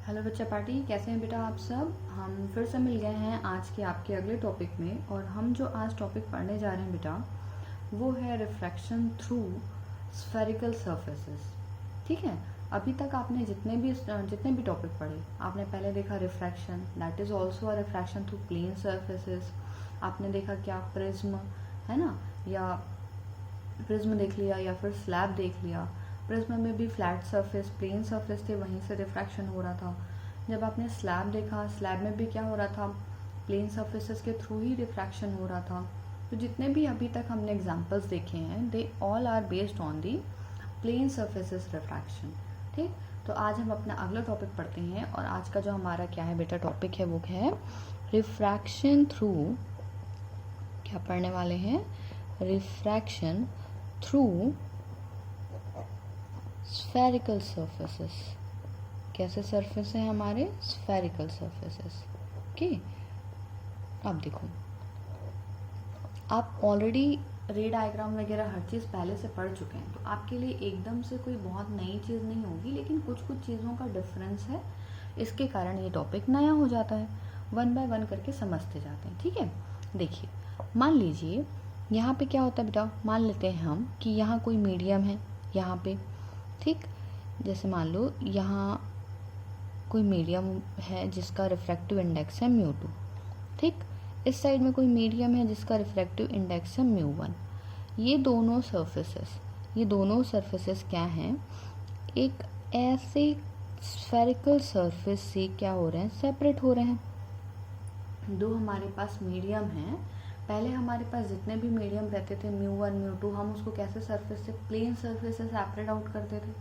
Hello बच्चा party, कैसे हैं बेटा आप सब। हम फिर से मिल गए हैं आज के आपके अगले टॉपिक में। और हम जो आज टॉपिक पढ़ने जा रहे हैं बेटा, वो है रिफ्रैक्शन थ्रू स्फेरिकल सरफेसेस। ठीक है, अभी तक आपने जितने भी टॉपिक पढ़े, आपने पहले देखा refraction, that is also a refraction through plane surfaces. आपने देखा क्या प्रिज्म, है ना, या प्रिज्म देख लिया या फिर स्लैब देख लिया। प्रिज्म में भी फ्लैट सरफेस, प्लेन सरफेस थे, वहीं से रिफ्रैक्शन हो रहा था। जब आपने स्लैब देखा, स्लैब में भी क्या हो रहा था, प्लेन सरफेसेस के थ्रू ही रिफ्रैक्शन हो रहा था। तो जितने भी अभी तक हमने एग्जांपल्स देखे हैं, they all are based on the plane surfaces refraction. ठीक, तो आज हम अपना अगला टॉपिक पढ़ते हैं। और आज का जो हमारा क्या है बेटा टॉपिक है, वो है रिफ्रैक्शन थ्रू, क्या पढ़ने वाले हैं, रिफ्रैक्शन थ्रू स्फेरिकल सरफेसेस। कैसे सरफेस है हमारे, स्फेरिकल सरफेसेस। ओके, अब देखो, आप ऑलरेडी रे डायग्राम वगैरह हर चीज़ पहले से पढ़ चुके हैं, तो आपके लिए एकदम से कोई बहुत नई चीज़ नहीं होगी, लेकिन कुछ कुछ चीज़ों का डिफरेंस है, इसके कारण ये टॉपिक नया हो जाता है। वन बाय वन करके समझते जाते हैं। ठीक है, देखिए, मान लीजिए यहाँ पे क्या होता है बेटा, मान लेते हैं हम कि यहाँ कोई मीडियम है यहाँ पे। ठीक, जैसे मान लो यहाँ कोई मीडियम है जिसका रिफ्रैक्टिव इंडेक्स है μ2। ठीक, इस साइड में कोई मीडियम है जिसका रिफ्रैक्टिव इंडेक्स है μ1। ये दोनों सरफेसेस क्या हैं, एक ऐसे स्फेरिकल सरफेस से क्या हो रहे हैं, सेपरेट हो रहे हैं। दो हमारे पास मीडियम हैं, पहले हमारे पास जितने भी मीडियम रहते थे μ1 μ2, हम उसको कैसे सरफेस से, प्लेन सरफेस से सेपरेट आउट करते थे।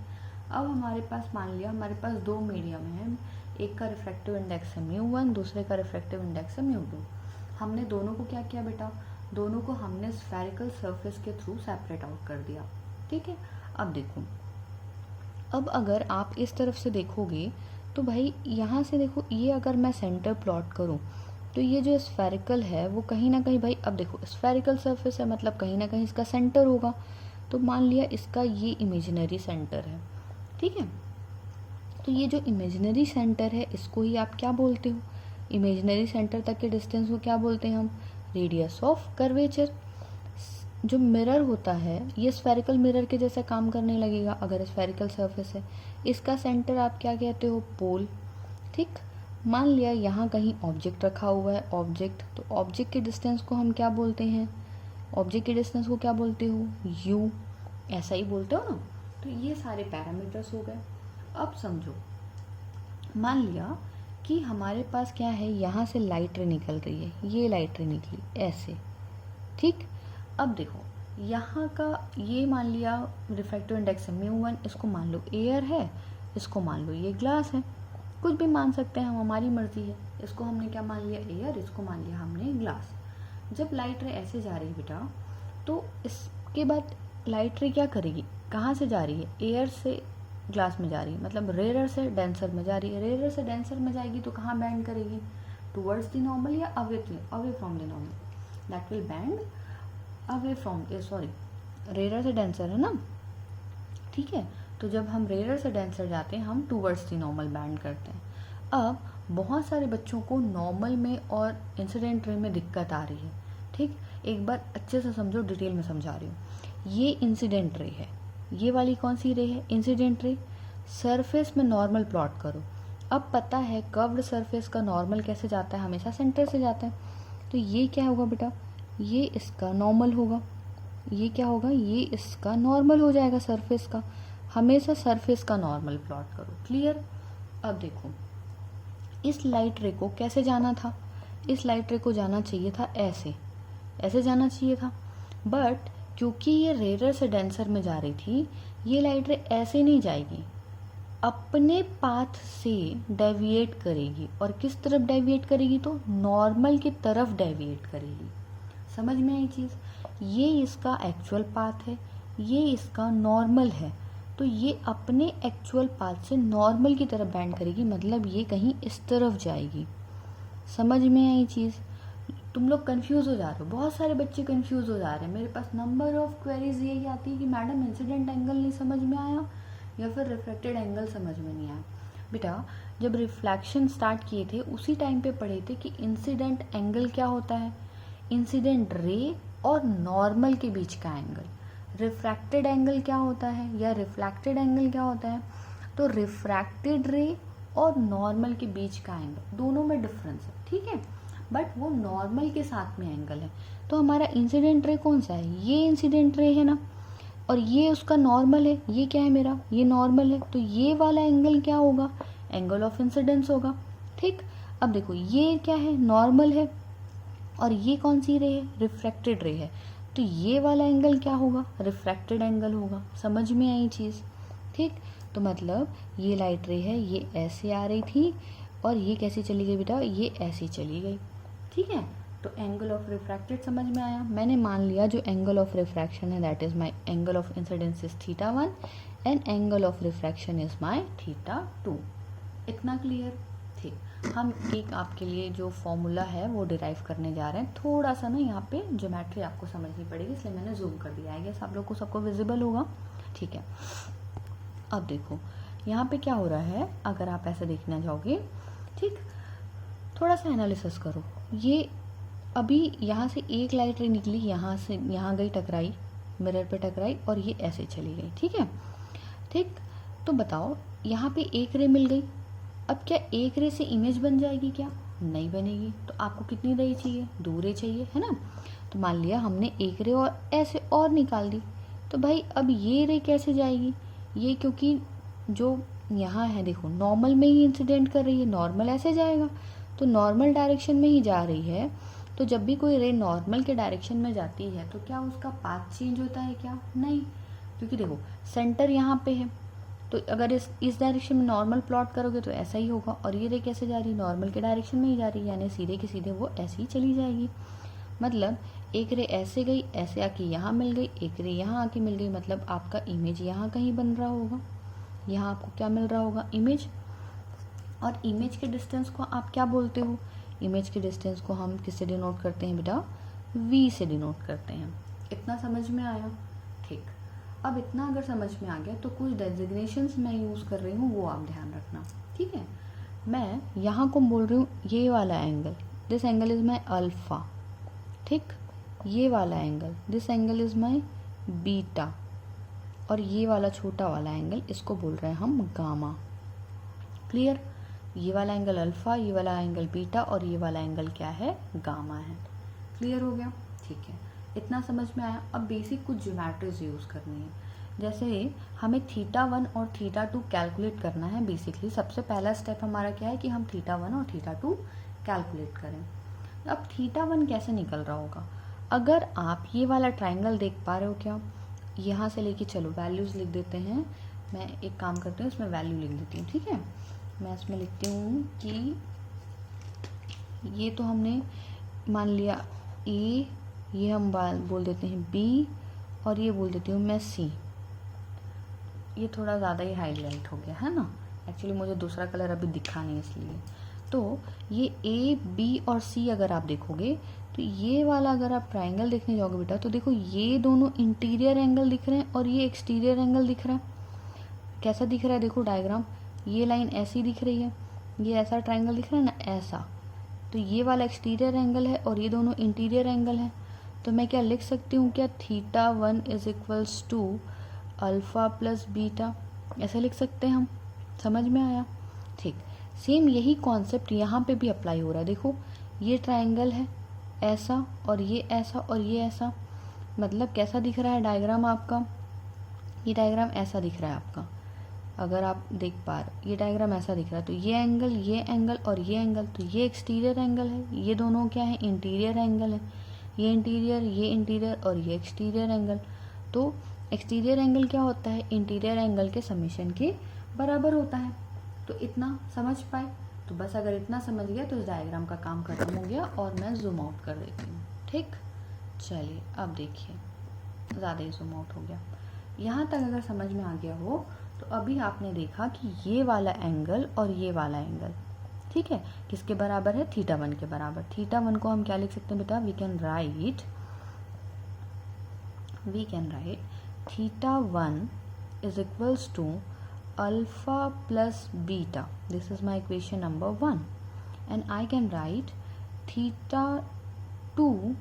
अब हमारे पास मान लिया हमारे पास दो मीडियम हैं, एक का रिफ्रैक्टिव इंडेक्स है μ1, दूसरे का रिफ्रैक्टिव इंडेक्स है μ2। हमने दोनों को क्या किया बेटा, दोनों को हमने स्फेरिकल सरफेस के थ्रू सेपरेट आउट कर दिया। ठीक है, अब देखो, अब अगर आप इस तरफ से देखोगे तो भाई यहाँ से देखो, ये अगर मैं सेंटर प्लॉट करूँ तो ये जो स्फेरिकल है वो कहीं ना कहीं, भाई अब देखो स्फेरिकल सरफेस है मतलब कहीं ना कहीं इसका सेंटर होगा। तो मान लिया इसका ये इमेजिनरी सेंटर है। ठीक है, तो ये जो इमेजिनरी सेंटर है इसको ही आप क्या बोलते हो, इमेजिनरी सेंटर तक के डिस्टेंस को क्या बोलते हैं हम, रेडियस ऑफ कर्वेचर। जो मिरर होता है ये स्फेरिकल मिरर के जैसा काम करने लगेगा अगर स्फेरिकल सरफेस है। इसका सेंटर आप क्या कहते हो, पोल। ठीक, मान लिया यहाँ कहीं ऑब्जेक्ट रखा हुआ है, ऑब्जेक्ट, तो ऑब्जेक्ट के डिस्टेंस को हम क्या बोलते हैं, ऑब्जेक्ट के डिस्टेंस को क्या बोलते हो, यू, ऐसा ही बोलते हो ना। तो ये सारे पैरामीटर्स हो गए। अब समझो, मान लिया कि हमारे पास क्या है, यहाँ से लाइट रे निकल रही है, ये लाइट रे निकली ऐसे। ठीक, अब देखो यहाँ का ये मान लिया रिफ्रैक्टिव इंडेक्स है μ1, इसको मान लो एयर है, इसको मान लो ये ग्लास है, कुछ भी मान सकते हैं हम, हमारी मर्जी है। इसको हमने क्या मान लिया, एयर, इसको मान लिया हमने ग्लास। जब लाइट रे ऐसे जा रही है बेटा, तो इसके बाद लाइट रे क्या करेगी, कहाँ से जा रही है, एयर से ग्लास में जा रही है, मतलब रेयर से डेंसर में जा रही है। रेयर से डेंसर में जाएगी तो कहाँ बैंड करेगी, टुवर्ड्स द नॉर्मल या away from the normal, that will bend away from, rarer से डेंसर है ना। ठीक है, तो जब हम रेयर से डेंसर जाते हैं हम टुवर्ड्स द नॉर्मल बैंड करते हैं। अब बहुत सारे बच्चों को नॉर्मल में और इंसिडेंट रे में दिक्कत आ रही है। ठीक, एक बार अच्छे से समझो, डिटेल में समझा रही हूँ। ये इंसिडेंट रे है, ये वाली कौन सी रे है, इंसिडेंट रे। सरफेस में नॉर्मल प्लॉट करो। अब पता है कर्व्ड सरफेस का नॉर्मल कैसे जाता है, हमेशा सेंटर से जाता है। तो ये क्या होगा बेटा, ये इसका नॉर्मल होगा, ये क्या होगा, ये इसका नॉर्मल हो जाएगा सरफेस का। हमेशा सरफेस का नॉर्मल प्लॉट करो। क्लियर। अब देखो, इस लाइट रे को कैसे जाना था, इस लाइट रे को जाना चाहिए था ऐसे, ऐसे जाना चाहिए था। बट क्योंकि ये रेयर से डेंसर में जा रही थी, ये लाइट रे ऐसे नहीं जाएगी, अपने पाथ से डेविएट करेगी। और किस तरफ डेविएट करेगी, तो नॉर्मल की तरफ डेविएट करेगी। समझ में आई चीज़, ये इसका एक्चुअल पाथ है, ये इसका नॉर्मल है, तो ये अपने एक्चुअल पाथ से नॉर्मल की तरफ बैंड करेगी, मतलब ये कहीं इस तरफ जाएगी। समझ में आई चीज़। तुम लोग कंफ्यूज हो जा रहे हो, बहुत सारे बच्चे कंफ्यूज हो जा रहे हैं। मेरे पास नंबर ऑफ क्वेरीज यही आती है कि मैडम इंसिडेंट एंगल नहीं समझ में आया या फिर रिफ्लेक्टेड एंगल समझ में नहीं आया। बेटा जब रिफ्लेक्शन स्टार्ट किए थे उसी टाइम पे पढ़े थे कि इंसिडेंट एंगल क्या होता है, इंसिडेंट रे और नॉर्मल के बीच का एंगल। रिफ्रैक्टेड एंगल क्या होता है या रिफ्लेक्टेड एंगल क्या होता है, तो रिफ्रैक्टेड रे और नॉर्मल के बीच का एंगल, दोनों में डिफरेंस है, ठीक है, बट वो नॉर्मल के साथ में एंगल है। तो हमारा इंसिडेंट रे कौन सा है, ये इंसिडेंट रे है ना, और ये उसका नॉर्मल है, ये क्या है मेरा, ये नॉर्मल है, तो ये वाला एंगल क्या होगा, एंगल ऑफ इंसिडेंस होगा, ठीक। अब देखो ये क्या है, नॉर्मल है, और ये कौन सी रे है, रिफ्रैक्टेड रे है, तो ये वाला एंगल क्या होगा, रिफ्रैक्टेड एंगल होगा। समझ में आई चीज़, ठीक। तो मतलब ये लाइट रे है, ये ऐसे आ रही थी और ये कैसी चली गई बेटा, ये ऐसी चली गई, ठीक है। तो एंगल ऑफ रिफ्रैक्टेड समझ में आया। मैंने मान लिया जो एंगल ऑफ रिफ्रैक्शन है that is my angle of incidence is θ1 and angle of refraction is my θ2। इतना क्लियर, ठीक। हम एक आपके लिए जो फॉर्मूला है वो डिराइव करने जा रहे हैं। थोड़ा सा ना यहाँ पे ज्योमेट्री आपको समझनी पड़ेगी, इसलिए मैंने जूम कर दिया है, गेस आप लोग को सबको विजिबल होगा, ठीक है। अब देखो यहाँ पे क्या हो रहा है, अगर आप ऐसा देखना जाओगे, ठीक, थोड़ा सा एनालिसिस करो। ये अभी यहाँ से एक लाइट रे निकली, यहाँ से यहाँ गई, टकराई, मिरर पे टकराई और ये ऐसे चली गई, ठीक है, ठीक। तो बताओ यहाँ पे एक रे मिल गई, अब क्या एक रे से इमेज बन जाएगी, क्या नहीं बनेगी। तो आपको कितनी रे चाहिए, 2 रे चाहिए, है ना। तो मान लिया हमने एक रे और ऐसे और निकाल दी, तो भाई अब ये रे कैसे जाएगी, ये क्योंकि जो यहाँ है देखो नॉर्मल में ही इंसिडेंट कर रही है, नॉर्मल ऐसे जाएगा, तो नॉर्मल डायरेक्शन में ही जा रही है। तो जब भी कोई रे नॉर्मल के डायरेक्शन में जाती है तो क्या उसका पाथ चेंज होता है, क्या नहीं, क्योंकि देखो सेंटर यहाँ पे है, तो अगर इस डायरेक्शन में नॉर्मल प्लॉट करोगे तो ऐसा ही होगा, और ये रे कैसे जा रही है, नॉर्मल के डायरेक्शन में ही जा रही है, यानी सीधे के सीधे वो ऐसे ही चली जाएगी। मतलब एक रे ऐसे गई, ऐसे आके यहाँ मिल गई, एक रे यहाँ आके मिल गई, मतलब आपका इमेज यहाँ कहीं बन रहा होगा, यहाँ आपको क्या मिल रहा होगा, इमेज। और इमेज के डिस्टेंस को आप क्या बोलते हो, इमेज के डिस्टेंस को हम किससे डिनोट करते हैं बेटा, v से डिनोट करते हैं। इतना समझ में आया, ठीक। अब इतना अगर समझ में आ गया तो कुछ डेजिग्नेशंस मैं यूज़ कर रही हूँ वो आप ध्यान रखना, ठीक है। मैं यहाँ को बोल रही हूँ ये वाला angle, this angle is my alpha, ठीक। ये वाला angle, this angle is my beta, और ये वाला छोटा वाला एंगल इसको बोल रहे हैं हम गामा। क्लियर, ये वाला एंगल अल्फा, ये वाला एंगल बीटा और ये वाला एंगल क्या है, गामा है। क्लियर हो गया, ठीक है। इतना समझ में आया। अब बेसिक कुछ ज्योमेट्रीज यूज़ करनी है, जैसे हमें θ1 और θ2 कैलकुलेट करना है। बेसिकली सबसे पहला स्टेप हमारा क्या है कि हम θ1 और θ2 कैलकुलेट करें। अब θ1 कैसे निकल रहा होगा, अगर आप ये वाला ट्राइंगल देख पा रहे हो क्या, यहाँ से लेके चलो वैल्यूज़ लिख देते हैं। मैं एक काम करती हूँ, इसमें वैल्यू लिख देती हूँ, ठीक है। मैं इसमें लिखती हूँ कि ये तो हमने मान लिया ए, ये हम बोल देते हैं बी, और ये बोल देती हूँ मैं सी। ये थोड़ा ज़्यादा ही हाईलाइट हो गया है ना, एक्चुअली मुझे दूसरा कलर अभी दिखा नहीं इसलिए। तो ये ए बी और सी अगर आप देखोगे तो ये वाला अगर आप ट्राइंगल देखने जाओगे बेटा, तो देखो ये दोनों इंटीरियर एंगल दिख रहे हैं और ये एक्सटीरियर एंगल दिख रहा है। कैसा दिख रहा है, देखो डायग्राम, ये लाइन ऐसी दिख रही है, ये ऐसा ट्राइंगल दिख रहा है ना, ऐसा। तो ये वाला एक्सटीरियर एंगल है और ये दोनों इंटीरियर एंगल है। तो मैं क्या लिख सकती हूँ, क्या θ1 is equals to alpha plus beta, ऐसे लिख सकते हैं हम। समझ में आया, ठीक। सेम यही कॉन्सेप्ट यहाँ पे भी अप्लाई हो रहा है। देखो ये ट्राइंगल है ऐसा, और ये ऐसा, और ये ऐसा, मतलब कैसा दिख रहा है डायग्राम आपका, ये डायग्राम ऐसा दिख रहा है आपका, अगर आप देख पा रहे, ये डायग्राम ऐसा दिख रहा है। तो ये एंगल और ये एंगल, तो ये एक्सटीरियर एंगल है, ये दोनों क्या है, इंटीरियर एंगल है। ये इंटीरियर और ये एक्सटीरियर एंगल। तो एक्सटीरियर एंगल क्या होता है, इंटीरियर एंगल के समेशन के बराबर होता है। तो इतना समझ पाए, तो बस अगर इतना समझ गया तो इस डायग्राम का काम खत्म हो गया, और मैं जूम आउट कर देती हूँ, ठीक। चलिए अब देखिए, ज़्यादा ही जूम आउट हो गया। यहाँ तक अगर समझ में आ गया हो तो अभी आपने देखा कि ये वाला एंगल और ये वाला एंगल, ठीक है, किसके बराबर है, θ1 के बराबर। θ1 को हम क्या लिख सकते हैं बेटा, we can write θ1 is equals to alpha plus beta. This is my equation number 1, and I can write theta 2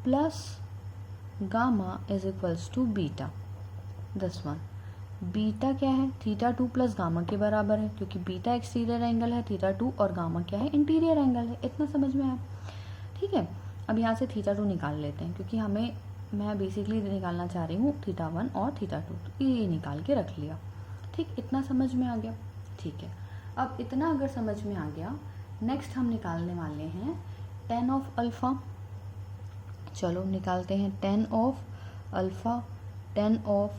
plus gamma is equals to beta. This one, beta क्या है, थीटा 2 प्लस गामा के बराबर है, क्योंकि beta exterior angle है, theta 2 और gamma क्या है, इंटीरियर एंगल है। इतना समझ में आया? ठीक है, अब यहाँ से थीटा 2 निकाल लेते हैं, क्योंकि मैं बेसिकली निकालना चाह रही हूँ थीटा 1 और थीटा 2, तो ये निकाल के रख लिया। ठीक, इतना समझ में आ गया? ठीक है, अब इतना अगर समझ में आ गया, नेक्स्ट हम निकालने वाले हैं tan ऑफ अल्फ़ा। चलो निकालते हैं tan of alpha, tan of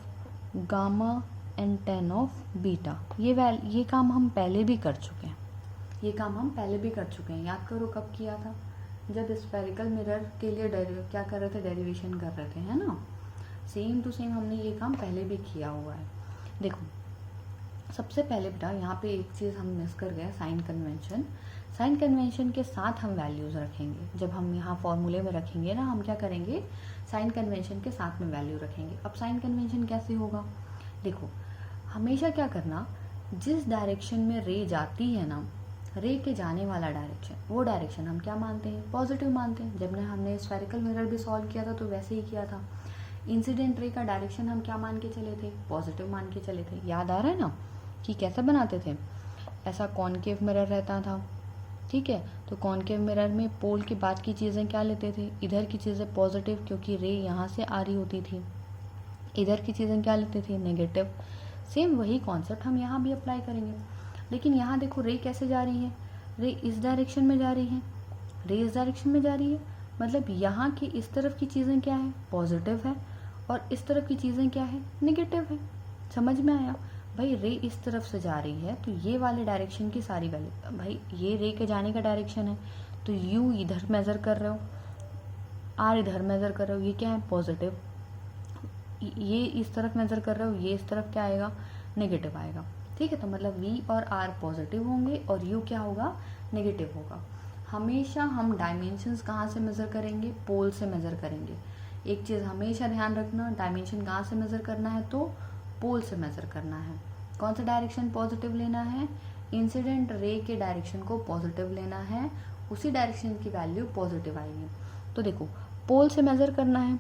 gamma and tan of beta. ये काम हम पहले भी कर चुके हैं, याद करो कब किया था, जब स्फेरिकल मिरर के लिए क्या कर रहे थे, डेरिवेशन कर रहे थे, है ना। सेम टू सेम हमने ये काम पहले भी किया हुआ है। देखो, सबसे पहले बेटा यहाँ पे एक चीज़ हम मिस कर गए, साइन कन्वेंशन के साथ हम वैल्यूज़ रखेंगे। जब हम यहाँ फॉर्मूले में रखेंगे ना, हम क्या करेंगे, साइन कन्वेंशन के साथ में वैल्यू रखेंगे। अब साइन कन्वेंशन कैसे होगा, देखो हमेशा क्या करना, जिस डायरेक्शन में रे जाती है ना, रे के जाने वाला डायरेक्शन, वो डायरेक्शन हम क्या मानते हैं, पॉजिटिव मानते हैं। जब हमने स्फेरिकल मिरर भी सॉल्व किया था तो वैसे ही किया था। इंसिडेंट रे का डायरेक्शन हम क्या मान के चले थे, पॉजिटिव मान के चले थे। याद आ रहा है ना कि कैसे बनाते थे, ऐसा कॉनकेव मिरर रहता था, ठीक है। तो कॉनकेव मिरर में पोल के बाद की चीज़ें क्या लेते थे, इधर की चीज़ें पॉजिटिव, क्योंकि रे यहाँ से आ रही होती थी। इधर की चीज़ें क्या लेते थे, नेगेटिव। सेम वही कॉन्सेप्ट हम यहाँ भी अप्लाई करेंगे। लेकिन यहाँ देखो रे कैसे जा रही है, रे इस डायरेक्शन में जा रही है, मतलब यहाँ की इस तरफ की चीज़ें क्या है, पॉजिटिव है, और इस तरफ की चीज़ें क्या है, नेगेटिव है। समझ में आया भाई, रे इस तरफ से जा रही है तो ये वाले डायरेक्शन की सारी वैल्यू, भाई ये रे के जाने का डायरेक्शन है, तो यू इधर मेज़र कर रहे हो, आर इधर मेज़र कर रहे हो, ये क्या है, पॉजिटिव। ये इस तरफ मेज़र कर रहे हो, ये इस तरफ क्या आएगा, नेगेटिव आएगा। ठीक है, तो मतलब वी और आर पॉजिटिव होंगे और यू क्या होगा, नेगेटिव होगा। हमेशा हम डायमेंशंस कहाँ से मेज़र करेंगे, पोल से मेज़र करेंगे। एक चीज़ हमेशा ध्यान रखना, डायमेंशन कहाँ से मेज़र करना है, तो पोल से मेज़र करना है। कौन सा डायरेक्शन पॉजिटिव लेना है, इंसिडेंट रे के डायरेक्शन को पॉजिटिव लेना है, उसी डायरेक्शन की वैल्यू पॉजिटिव आएगी। तो देखो, पोल से मेज़र करना है,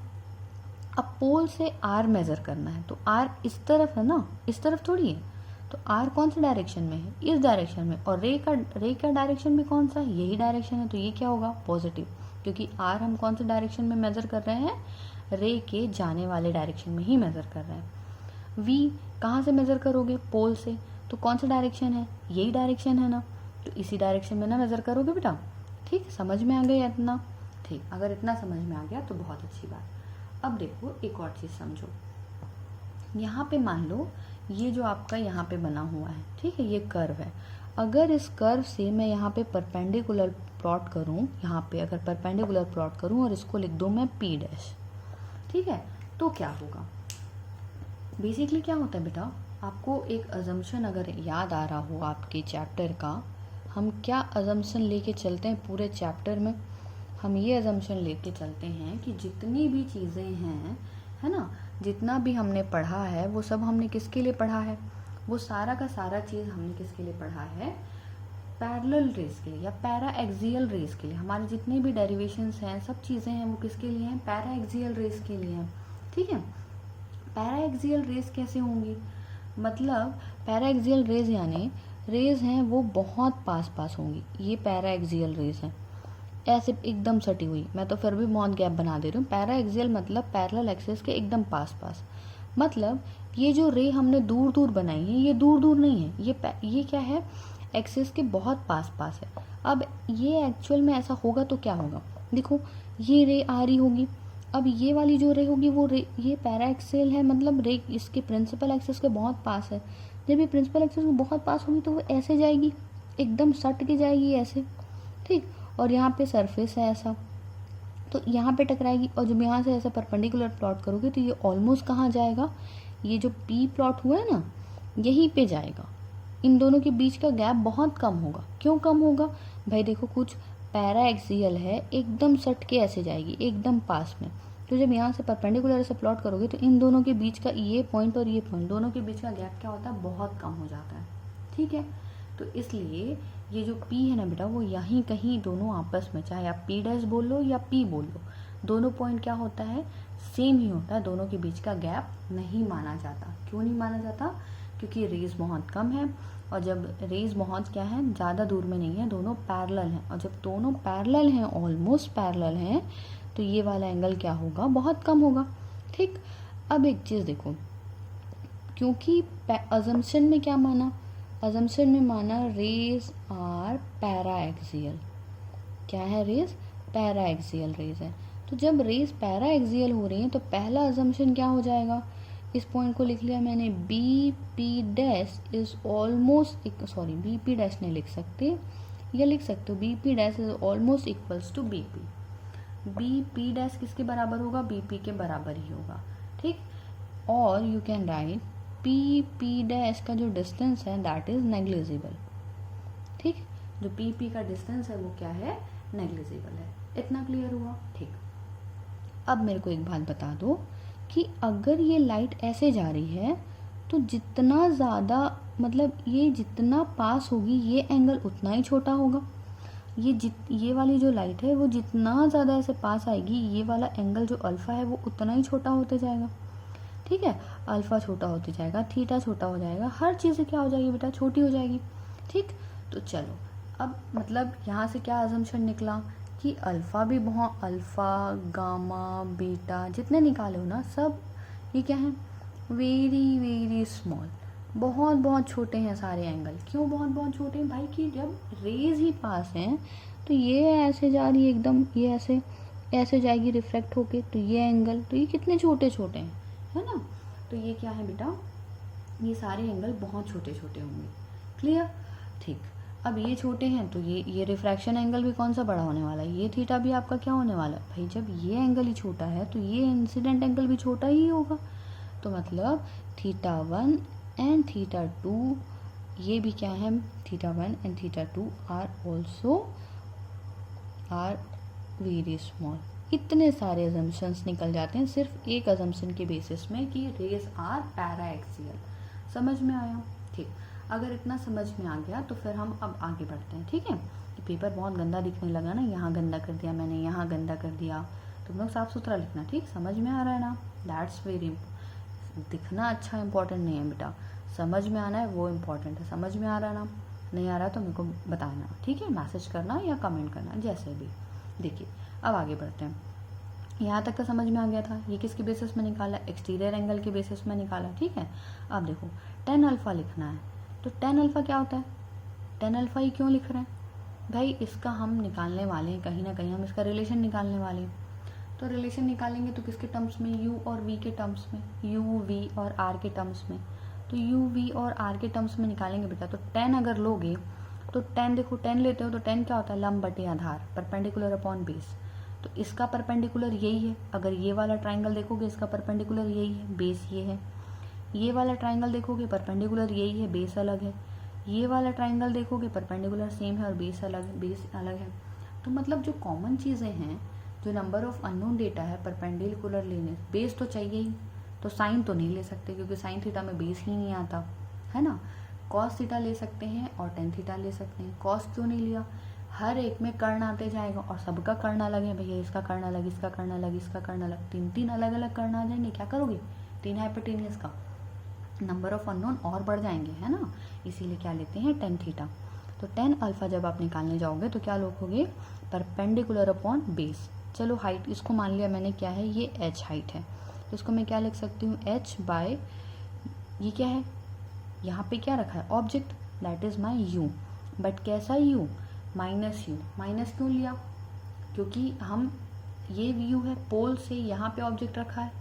अब पोल से आर मेज़र करना है, तो आर इस तरफ है ना, इस तरफ थोड़ी है, तो आर कौन से डायरेक्शन में है, इस डायरेक्शन में, और रे का डायरेक्शन में कौन सा है, यही डायरेक्शन है, तो ये क्या होगा, पॉजिटिव, क्योंकि आर हम कौन से डायरेक्शन में मेज़र कर रहे हैं, रे के जाने वाले डायरेक्शन में ही मेज़र कर रहे हैं। वी कहाँ से मेज़र करोगे, पोल से, तो कौन सा डायरेक्शन है, यही डायरेक्शन है ना, तो इसी डायरेक्शन में ना मेज़र करोगे बेटा। ठीक, समझ में आ गया इतना? ठीक, अगर इतना समझ में आ गया तो बहुत अच्छी बात। अब देखो एक और चीज़ समझो, यहाँ पे मान लो ये जो आपका यहाँ पे बना हुआ है, ठीक है, ये कर्व है। अगर इस कर्व से मैं यहाँ पे परपेंडिकुलर प्लॉट करूँ, यहाँ पे अगर परपेंडिकुलर प्लॉट करूँ और इसको लिख दूँ मैं पी डैश, ठीक है, तो क्या होगा, बेसिकली क्या होता है बेटा, आपको एक अजम्पशन अगर याद आ रहा हो आपके चैप्टर का, हम क्या अजम्पशन लेके चलते हैं पूरे चैप्टर में, हम ये अजम्पशन लेके चलते हैं कि जितनी भी चीज़ें हैं, है ना, जितना भी हमने पढ़ा है वो सब हमने किसके लिए पढ़ा है, वो सारा का सारा चीज़ हमने किसके लिए पढ़ा है, पैरेलल रेस के लिए या पैरा एक्सियल रेस के लिए। हमारे जितने भी डेरिवेशंस हैं, सब चीज़ें हैं, वो किसके लिए हैं, पैरा एक्सियल रेस के लिए हैं। ठीक है, पैरा एक्सियल रेस कैसे होंगी, मतलब पैरा एक्सियल रेस यानी रेज हैं वो बहुत पास होंगी, ये पैरा एक्सियल रेस है, ऐसे एकदम सटी हुई, मैं तो फिर भी बहुत गैप बना दे रही हूँ। पैरा एक्सियल मतलब पैरेलल एक्सिस के एकदम पास, मतलब ये जो रे हमने दूर बनाई है, ये दूर नहीं है, ये क्या है, एक्सिस के बहुत पास है। अब ये एक्चुअल में ऐसा होगा तो क्या होगा, देखो ये रे आ रही होगी, अब ये वाली जो रे होगी वो रे, ये पैरा एक्सियल है, मतलब रे इसके प्रिंसिपल एक्सिस के बहुत पास है। जब ये प्रिंसिपल एक्सिस के बहुत पास होगी तो वो ऐसे जाएगी, एकदम सट के जाएगी ऐसे, ठीक, और यहाँ पे सरफेस है ऐसा, तो यहाँ पे टकराएगी, और जब यहाँ से ऐसा परपेंडिकुलर प्लॉट करोगे तो ये ऑलमोस्ट कहाँ जाएगा, ये जो पी प्लॉट हुआ है ना, यहीं पे जाएगा। इन दोनों के बीच का गैप बहुत कम होगा। क्यों कम होगा भाई, देखो कुछ पैरा एक्सियल है, एकदम सट के ऐसे जाएगी, एकदम पास में, तो जब यहाँ से परपेंडिकुलर से प्लॉट करोगे तो इन दोनों के बीच का ये पॉइंट और ये पॉइंट दोनों के बीच का गैप क्या होता है, बहुत कम हो जाता है। ठीक है, तो इसलिए ये जो P है ना बेटा, वो यहीं कहीं दोनों आपस में, चाहे आप P' बोल लो या P बोल लो, दोनों पॉइंट क्या होता है, सेम ही होता है। दोनों के बीच का गैप नहीं माना जाता। क्यों नहीं माना जाता? क्योंकि रेज बहुत कम है, और जब रेज बहुत क्या है, ज़्यादा दूर में नहीं है, दोनों पैरेलल हैं, और जब दोनों पैरेलल हैं, ऑलमोस्ट पैरेलल हैं, तो ये वाला एंगल क्या होगा, बहुत कम होगा। ठीक, अब एक चीज़ देखो, क्योंकि अजम्पशन में क्या माना, अजम्पशन में माना रेज आर पैराएक्सियल। क्या है, रेज पैराएक्सियल रेज है। तो जब रेज पैराएक्सियल हो रही हैं तो पहला अजम्पशन क्या हो जाएगा, इस पॉइंट को लिख लिया मैंने, B P dash is almost, sorry B P dash नहीं लिख सकते, या लिख सकते हो B P dash is almost equals to B P. B P dash किसके बराबर होगा, बी पी के बराबर ही होगा। ठीक, और you can right P P dash का जो डिस्टेंस है दैट इज नेग्लिजिबल। ठीक, जो पी पी का डिस्टेंस है वो क्या है, नेग्लिजिबल है। इतना क्लियर हुआ? ठीक, अब मेरे को एक बात बता दो कि अगर ये लाइट ऐसे जा रही है तो जितना ज़्यादा, मतलब ये जितना पास होगी ये एंगल उतना ही छोटा होगा। ये वाली जो लाइट है वो जितना ज़्यादा ऐसे पास आएगी, ये वाला एंगल जो अल्फ़ा है वो उतना ही छोटा होते जाएगा। ठीक है, अल्फ़ा छोटा होते जाएगा, थीटा छोटा हो जाएगा, हर चीज़ क्या हो जाएगी बेटा, छोटी हो जाएगी। ठीक, तो चलो अब मतलब यहाँ से क्या अजम्पशन निकला कि अल्फ़ा भी बहुत, अल्फ़ा गामा बीटा जितने निकाले हो ना, सब ये क्या है, वेरी वेरी स्मॉल, बहुत बहुत छोटे हैं सारे एंगल। क्यों बहुत बहुत छोटे हैं भाई, कि जब रेज ही पास हैं तो ये ऐसे जा रही है एकदम, ये ऐसे ऐसे जाएगी रिफ्लेक्ट होके, तो ये एंगल, तो ये कितने छोटे छोटे हैं, है ना। तो ये क्या है बेटा, ये सारे एंगल बहुत छोटे छोटे होंगे। क्लियर? ठीक, अब ये छोटे हैं तो ये रिफ्रैक्शन एंगल भी कौन सा बड़ा होने वाला है, ये थीटा भी आपका क्या होने वाला है भाई, जब ये एंगल ही छोटा है तो ये इंसिडेंट एंगल भी छोटा ही होगा। तो मतलब θ1 एंड θ2, ये भी क्या है, θ1 and θ2 are also are very small. इतने सारे अजम्पशंस निकल जाते हैं सिर्फ एक अजम्पशन के बेसिस में कि रेज आर पैराएक्सियल। समझ में आया? ठीक, अगर इतना समझ में आ गया तो फिर हम अब आगे बढ़ते हैं। ठीक है, ये पेपर बहुत गंदा दिखने लगा ना, यहाँ गंदा कर दिया मैंने, यहाँ गंदा कर दिया, तुम लोग साफ सुथरा लिखना। ठीक, समझ में आ रहा है ना, दैट्स वेरी, दिखना अच्छा इंपॉर्टेंट नहीं है बेटा, समझ में आना है वो इम्पॉर्टेंट है। समझ में आ रहा है ना, नहीं आ रहा है तो मेरे को बताना। ठीक है, मैसेज करना या कमेंट करना, जैसे भी। देखिए अब आगे बढ़ते हैं, यहाँ तक का समझ में आ गया था, ये किसके बेसिस में निकाला, एक्सटीरियर एंगल के बेसिस में निकाला। ठीक है, अब देखो tan अल्फ़ा लिखना है, तो tan अल्फ़ा क्या होता है, tan अल्फ़ा ही क्यों लिख रहे हैं भाई, इसका हम निकालने वाले हैं, कहीं ना कहीं हम इसका रिलेशन निकालने वाले हैं। तो रिलेशन निकालेंगे तो किसके टर्म्स में, u और v के टर्म्स में, u v और r के टर्म्स में। तो u v और r के टर्म्स में निकालेंगे बेटा, तो tan अगर लोगे तो tan, देखो tan लेते हो तो tan क्या होता है, लंब बटे आधार, परपेंडिकुलर अपॉन बेस। तो इसका परपेंडिकुलर यही है, अगर ये वाला ट्राइंगल देखोगे इसका परपेंडिकुलर यही है, बेस ये है। ये वाला ट्राइंगल देखोगे परपेंडिकुलर यही है, बेस अलग है। ये वाला ट्राइंगल देखोगे परपेंडिकुलर सेम है और बेस अलग है, बेस अलग है। तो मतलब जो कॉमन चीज़ें हैं, जो नंबर ऑफ अननोन डेटा है, परपेंडिकुलर लेने, बेस तो चाहिए ही। तो साइन तो नहीं ले सकते क्योंकि साइन थीटा में बेस ही नहीं आता, है ना। कॉस थीटा ले सकते हैं और टेन थीटा ले सकते हैं। कॉस क्यों नहीं लिया, हर एक में कर्ण आते जाएगा और सबका कर्ण अलग है भैया, इसका कर्ण अलग, इसका कर्ण अलग, इसका कर्ण अलग, तीन तीन अलग अलग कर्ण आ जाएंगे, क्या करोगे, तीन हाइपोटेनियस का नंबर ऑफ अननोन और बढ़ जाएंगे, है ना। इसीलिए क्या लेते हैं, टेन थीटा। तो टेन अल्फा जब आप निकालने जाओगे तो क्या लिखोगे, परपेंडिकुलर अपॉन बेस। चलो हाइट इसको मान लिया मैंने क्या है, ये h हाइट है, तो इसको मैं क्या लिख सकती हूँ, h बाय, ये क्या है, यहाँ पे क्या रखा है, object, that is my u। But कैसा u, माइनस u। माइनस क्यों लिया, क्योंकि हम, ये u है, पोल से यहाँ पे ऑब्जेक्ट रखा है,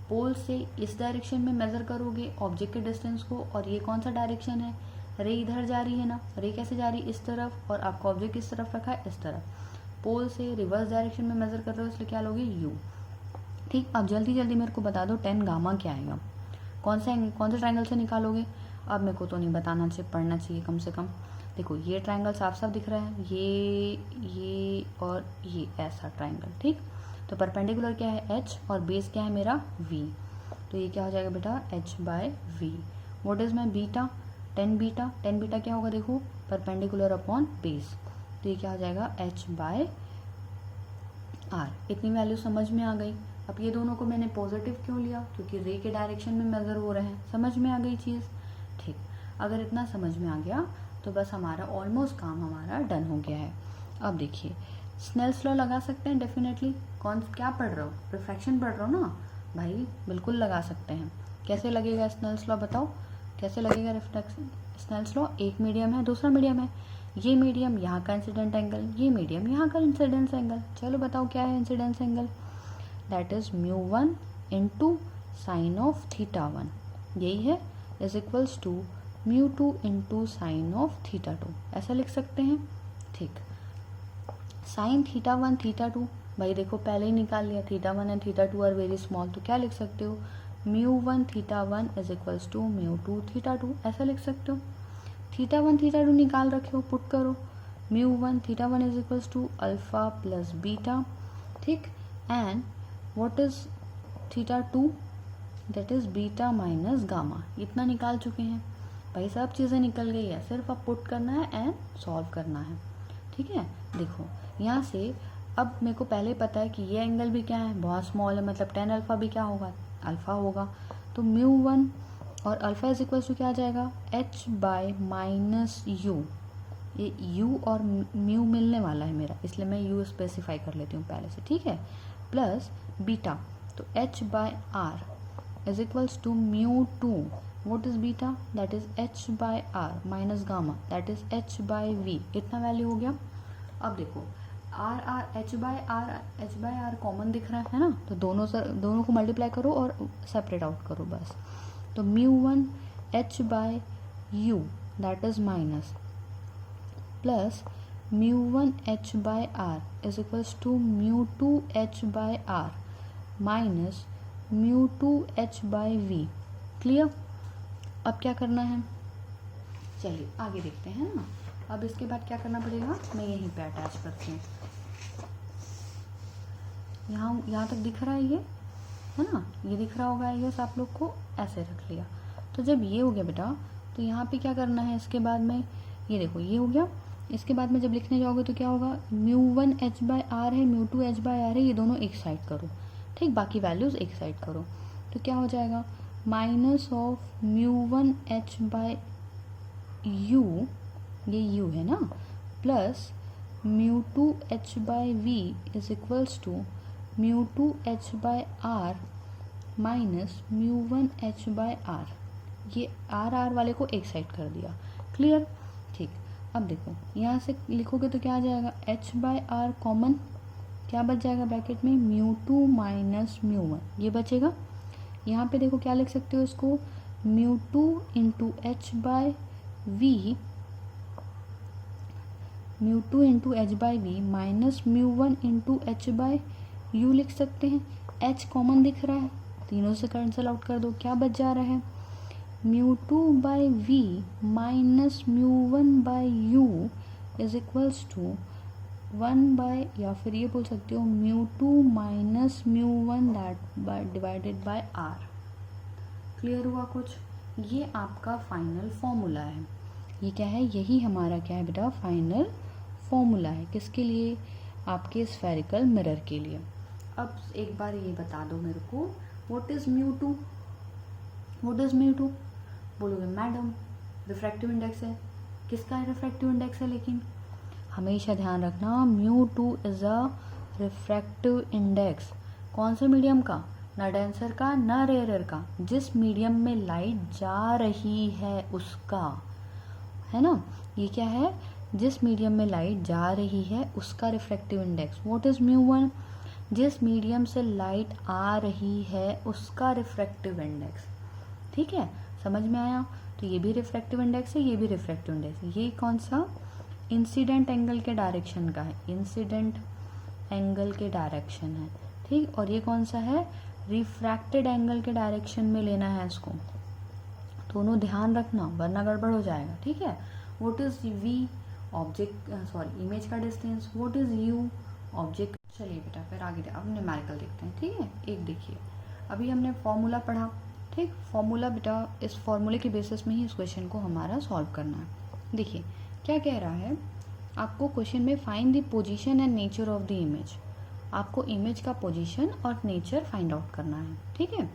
पोल से इस डायरेक्शन में मेजर करोगे ऑब्जेक्ट के डिस्टेंस को, और ये कौन सा डायरेक्शन है, रे इधर जा रही है ना, रे कैसे जा रही है, इस तरफ, और आपका ऑब्जेक्ट किस तरफ रखा है, इस तरफ। पोल से रिवर्स डायरेक्शन में मेजर कर रहे हो, इसलिए क्या लोगे, u। ठीक, अब जल्दी जल्दी मेरे को बता दो टेन गामा क्या आएगा, कौन से ट्रायंगल से निकालोगे। अब मेरे को तो नहीं बताना चाहिए, पढ़ना चाहिए कम से कम। देखो ये ट्रायंगल साफ साफ दिख रहा है, ये और ये ऐसा ट्रायंगल। ठीक, तो परपेंडिकुलर क्या है h और बेस क्या है मेरा v, तो ये क्या हो जाएगा बेटा h/v। What is my beta, tan beta क्या होगा देखो परपेंडिकुलर अपॉन बेस, तो ये क्या हो जाएगा h/r। इतनी वैल्यू समझ में आ गई। अब ये दोनों को मैंने पॉजिटिव क्यों लिया, क्योंकि रे के डायरेक्शन में मेजर हो रहे हैं, समझ में आ गई चीज़। ठीक, अगर इतना समझ में आ गया तो बस हमारा ऑलमोस्ट काम हमारा डन हो गया है। अब देखिए स्नेल्स लॉ लगा सकते हैं डेफिनेटली। कौन क्या पढ़ रहे हो, रिफ्रैक्शन पढ़ रहे हो ना भाई, बिल्कुल लगा सकते हैं। कैसे लगेगा स्नेल्स लॉ, बताओ कैसे लगेगा रिफ्रैक्शन स्नेल्स लॉ। एक मीडियम है, दूसरा मीडियम है, ये मीडियम यहाँ का इंसिडेंट एंगल, ये मीडियम यहाँ का इंसिडेंस एंगल। चलो बताओ क्या है incidence angle, that is μ1 into sine of θ1, यही है, is equals to μ2 into sine of θ2, ऐसा लिख सकते हैं। ठीक, साइन θ1 θ2 भाई देखो पहले ही निकाल लिया, θ1 एंड θ2 आर वेरी स्मॉल, तो क्या लिख सकते हो μ1 θ1 इज इक्वल्स टू μ2 θ2, ऐसा लिख सकते हो। θ1 θ2 निकाल रखे हो, पुट करो, μ1 θ1 is equals to alpha plus beta. ठीक, and what is θ2, that is beta minus gamma. इतना निकाल चुके हैं भाई, सब चीज़ें निकल गई है, सिर्फ अब पुट करना है एंड सॉल्व करना है। ठीक है, देखो यहाँ से अब मेरे को पहले पता है कि ये एंगल भी क्या है, बहुत स्मॉल है, मतलब टेन अल्फा भी क्या होगा, अल्फा होगा। तो μ1 और अल्फा इज इक्वल टू क्या आ जाएगा h/-u, ये u और म्यू मिलने वाला है मेरा, इसलिए मैं u स्पेसिफाई कर लेती हूँ पहले से। ठीक है, प्लस बीटा, तो h/r is equals to μ2, what is beta, that is h/r minus gamma, that is h/v। इतना वैल्यू हो गया। अब देखो h/r कॉमन दिख रहा है ना, तो दोनों को मल्टीप्लाई करो और सेपरेट आउट करो बस। तो μ1 h/u that is minus plus μ1 h/r is equals to μ2 h/r minus μ2 h/v। Clear. अब क्या करना है, चलिए आगे देखते हैं ना। अब इसके बाद क्या करना पड़ेगा, मैं यहीं पे अटैच करती हूँ, यहाँ तक दिख रहा है ये, है ना, ये दिख रहा होगा ये आप लोग को, ऐसे रख लिया। तो जब ये हो गया बेटा, तो यहाँ पे क्या करना है, इसके बाद में ये देखो ये हो गया, इसके बाद में जब लिखने जाओगे तो क्या होगा, μ1 h/r है, μ2 h/r है, ये दोनों एक साइड करो। ठीक, बाकी वैल्यूज़ एक साइड करो, तो क्या हो जाएगा माइनस ऑफ μ1 h/u, ये u है ना, plus μ2 h/v is equals to μ2 h/r minus μ1 h/r। ये r वाले को एक साइड कर दिया। क्लियर। ठीक, अब देखो यहाँ से लिखोगे तो क्या आ जाएगा, h/r कॉमन, क्या बच जाएगा ब्रैकेट में, μ2 माइनस μ1, ये बचेगा। यहाँ पे देखो क्या लिख सकते हो इसको, μ2 into h/v, μ2 into h/v minus μ1 into h/u लिख सकते हैं। h कॉमन दिख रहा है, तीनों से कैंसिल आउट कर दो, क्या बच जा रहा है, μ2/v minus μ1/u is equals to 1 या फिर ये बोल सकते हो μ2 minus μ1 divided by r। Clear हुआ कुछ। ये आपका फाइनल फॉर्मूला है, ये क्या है, यही हमारा क्या है बेटा, फाइनल फॉर्मूला है। किसके लिए, आपके स्फेरिकल मिरर के लिए। अब एक बार ये बता दो मेरे को, व्हाट इज μ2, व्हाट इज μ2, बोलोगे मैडम रिफ्रैक्टिव इंडेक्स है। किसका रिफ्रैक्टिव इंडेक्स है, लेकिन हमेशा ध्यान रखना μ2 इज अ रिफ्रैक्टिव इंडेक्स। कौन से मीडियम का, ना डेंसर का ना रेयरर का, जिस मीडियम में लाइट जा रही है उसका, है ना, ये क्या है, जिस मीडियम में लाइट जा रही है उसका रिफ्रैक्टिव इंडेक्स। व्हाट इज μ1, जिस मीडियम से लाइट आ रही है उसका रिफ्रैक्टिव इंडेक्स। ठीक है, समझ में आया। तो ये भी रिफ्रैक्टिव इंडेक्स है, ये भी रिफ्रैक्टिव इंडेक्स है। ये कौन सा, इंसिडेंट एंगल के डायरेक्शन का है, इंसिडेंट एंगल के डायरेक्शन है। ठीक, और ये कौन सा है, रिफ्रैक्टेड एंगल के डायरेक्शन में लेना है इसको। दोनों ध्यान रखना वरना गड़बड़ हो जाएगा। ठीक है, what is v, object sorry image का distance, what is u, object चलिए बेटा फिर आगे अब न्यूमेरिकल देखते हैं, ठीक है। एक देखिए, अभी हमने फॉर्मूला पढ़ा, ठीक। फॉर्मूला बेटा, इस फॉर्मूले के बेसिस में ही इस क्वेश्चन को हमारा सॉल्व करना है। देखिए क्या कह रहा है आपको क्वेश्चन में, find the position and nature of the image. आपको इमेज का पोजीशन और नेचर फाइंड आउट करना है, ठीक है।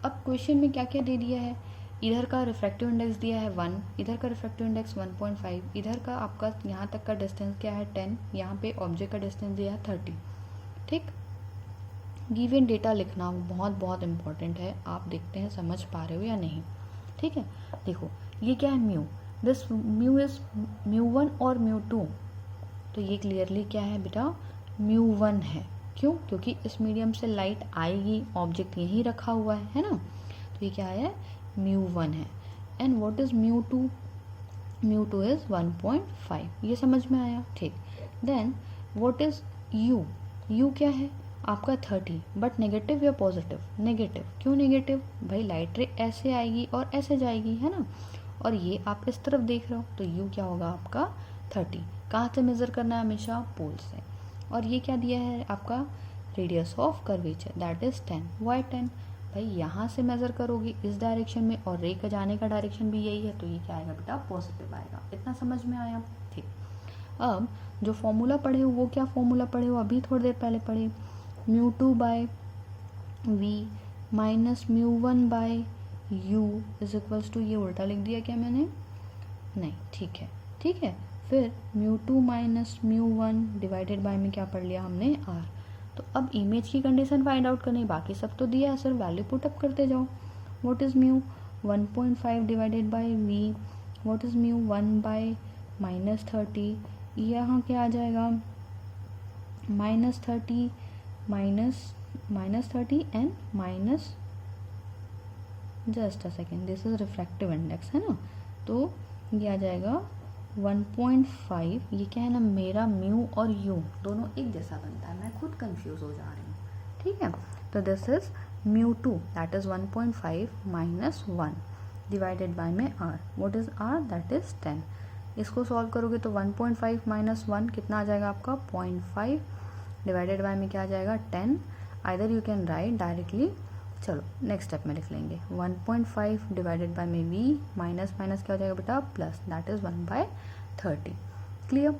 अब क्वेश्चन में क्या क्या दे दिया है, इधर का रिफ्रैक्टिव इंडेक्स दिया है 1, इधर का रिफ्रैक्टिव इंडेक्स 1.5, इधर का आपका यहाँ तक का डिस्टेंस क्या है 10, यहाँ पे ऑब्जेक्ट का डिस्टेंस दिया है 30, ठीक। गिवन डेटा लिखना बहुत बहुत इंपॉर्टेंट है, आप देखते हैं समझ पा रहे हो या नहीं, ठीक है। देखो ये क्या है म्यू, दिस म्यू इज म्यू1 और म्यू2, तो ये क्लियरली क्या है बेटा म्यू1 है। क्यों? क्योंकि इस मीडियम से लाइट आएगी, ऑब्जेक्ट यहीं रखा हुआ है ना, तो ये क्या है म्यू1 है। एंड व्हाट इज म्यू2, म्यू2 इज 1.5, ये समझ में आया, ठीक। Then what is u, u क्या है आपका 30, बट नेगेटिव या पॉजिटिव, नेगेटिव। क्यों नेगेटिव? भाई लाइट रे ऐसे आएगी और ऐसे जाएगी, है ना, और ये आप इस तरफ देख रहे हो, तो यू क्या होगा आपका 30। कहाँ से मेज़र करना है? हमेशा पोल से। और ये क्या दिया है आपका radius of curvature, that is 10। Why 10? भाई यहाँ से मेज़र करोगे इस डायरेक्शन में और रे का जाने का डायरेक्शन भी यही है, तो ये क्या आएगा बेटा पॉजिटिव आएगा। इतना समझ में आया, ठीक। अब जो फॉर्मूला पढ़े हो वो क्या फॉर्मूला पढ़े हो, अभी थोड़ी देर पहले पढ़े, म्यू2 बाय वी माइनस म्यू1 by u is equals to, ये उल्टा लिख दिया क्या मैंने? नहीं, ठीक है, ठीक है। फिर म्यू2 माइनस म्यू1 डिवाइडेड बाय में क्या पढ़ लिया हमने आर। तो अब इमेज की कंडीशन फाइंड आउट करनी, बाकी सब तो दिया है, सिर्फ वैल्यू पुट अप करते जाओ। What is mu 1.5 divided by v, what is mu 1 by minus 30, यहाँ क्या आ जाएगा -30 -30 and minus, just a second, this is refractive index है ना, तो ये आ जाएगा 1.5। ये क्या है ना, मेरा म्यू और यू दोनों एक जैसा बनता है, मैं खुद कंफ्यूज हो जा रही हूँ, ठीक है। तो दिस इज म्यू2 that is 1.5 minus 1 divided by में R, what is R, that is 10। इसको सॉल्व करोगे तो 1.5 माइनस 1 कितना आ जाएगा आपका 0.5 डिवाइडेड बाय में क्या आ जाएगा 10। Either you can write directly, चलो नेक्स्ट स्टेप में लिख लेंगे 1.5 डिवाइडेड बाय में वी माइनस माइनस क्या हो जाएगा बेटा plus, that is 1/30। Clear?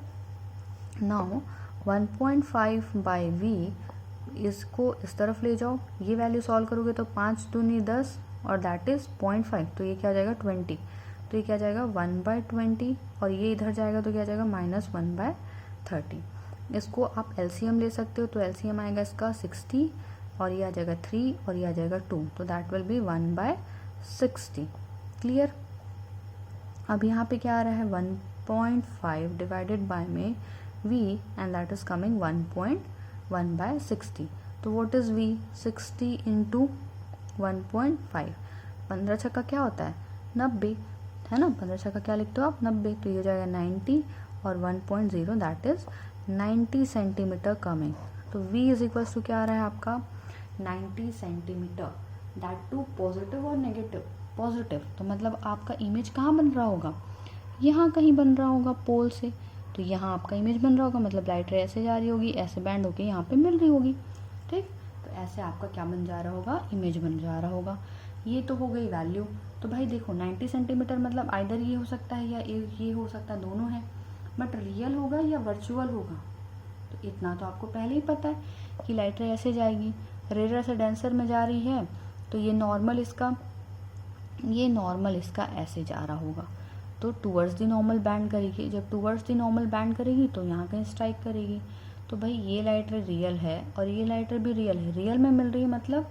Now 1.5 by v, इसको इस तरफ ले जाओ, ये वैल्यू सॉल्व करोगे तो 5 दूनी 10 और दैट इज 0.5, तो ये क्या आ जाएगा 20, तो ये क्या आ जाएगा 1/20 और ये इधर जाएगा तो क्या आ जाएगा -1/30। इसको आप एलसीएम ले सकते हो, तो एलसीएम आएगा इसका 60 और ये आ जाएगा 3 और ये आ जाएगा 2, तो दैट विल बी 1/60। क्लियर? अब यहाँ पे क्या आ रहा है 1.5 डिवाइडेड बाय में v and that is coming 1/60। तो व्हाट इज v, 60 इंटू 1.5, 15 छक्का क्या होता है 90, है ना, 15 छक्का क्या लिखते हो आप 90, तो ये हो जाएगा 90 और 1.0 दैट इज 90 सेंटीमीटर कमिंग। तो v इज इक्वल्स टू क्या आ रहा है आपका 90 सेंटीमीटर, दैट टू पॉजिटिव और नेगेटिव। पॉजिटिव तो मतलब आपका इमेज कहाँ बन रहा होगा, यहाँ कहीं बन रहा होगा पोल से, तो यहाँ आपका इमेज बन रहा होगा, मतलब लाइट रे ऐसे जा रही होगी, ऐसे बैंड होके यहाँ पे मिल रही होगी, ठीक। तो ऐसे आपका क्या बन जा रहा होगा, इमेज बन जा रहा होगा। ये तो हो गई वैल्यू। तो भाई देखो 90 सेंटीमीटर मतलब आइदर ये हो सकता है या ये हो सकता है, दोनों है, बट रियल होगा या वर्चुअल होगा, तो इतना तो आपको पहले ही पता है कि लाइट रे ऐसे जाएगी, रेयर से डेंसर में जा रही है, तो ये नॉर्मल इसका ऐसे जा रहा होगा, तो टूवर्ड्स द नॉर्मल बैंड करेगी। जब टूवर्ड्स द नॉर्मल बैंड करेगी तो यहाँ कहीं स्ट्राइक करेगी। तो भाई ये लाइट रे रियल है और ये लाइट रे भी रियल है, रियल में मिल रही है मतलब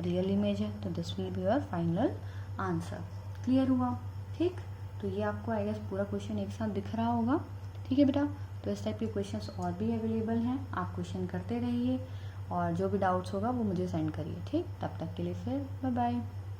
रियल इमेज है, तो this will be your final answer. Clear हुआ? ठीक, तो ये आपको आई गेस पूरा क्वेश्चन एक साथ दिख रहा होगा। ठीक है बेटा, तो इस टाइप के क्वेश्चंस और भी अवेलेबल हैं, आप क्वेश्चन करते रहिए और जो भी डाउट्स होगा वो मुझे सेंड करिए। ठीक, तब तक के लिए फिर बाय बाय।